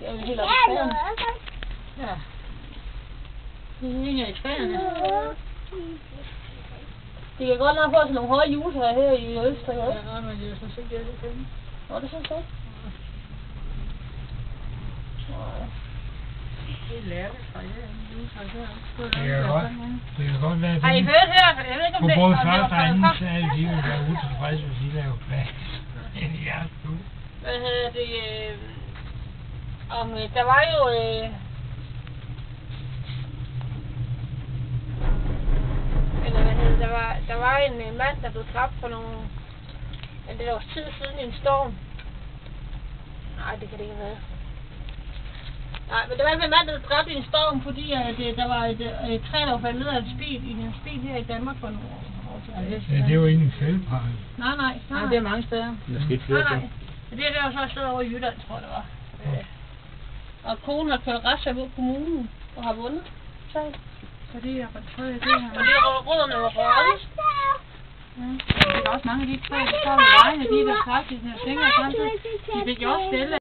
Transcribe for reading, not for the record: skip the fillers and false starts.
Det er jo helt oppe i træerne. Ja. Det hænger i træerne. Det kan godt nok få sådan nogle høje juletræer her i Østrig også. Ja, men jeg synes ikke, det er det pænt. Nå, det synes jeg ikke. Det er lærketræ her. Det kan godt være, Har I hørt her? Jeg ved ikke, om på det både om det første og var anden fra- sal, de vil være utilfredse, hvis de laver plads ind i jeres stue. Hvad hedder det? Der var jo... Eller hvad hedder det? Der var en mand, der blev dræbt for nogle... Men det var også tid siden i en storm. Nej, det kan det ikke være. Nej, men det var en mand, der blev dræbt i en storm, fordi der var et træ, der var faldet ned af et spil i en spil her i Danmark for nogle år siden. Ja, det var ikke en fældepark. Nej. Det er mange steder. Der skete flere Nej. ting. Det er jo så et sted over i Jylland, tror jeg det var. Og konen har kørt retssag mod kommunen og har vundet sagen. Fordi jeg var træet det her. Og det er rødderne var røde. Det er også mange af de træer, der står ved vejene, de er der sagt i den her fingre samtidig. De fik jo også stille.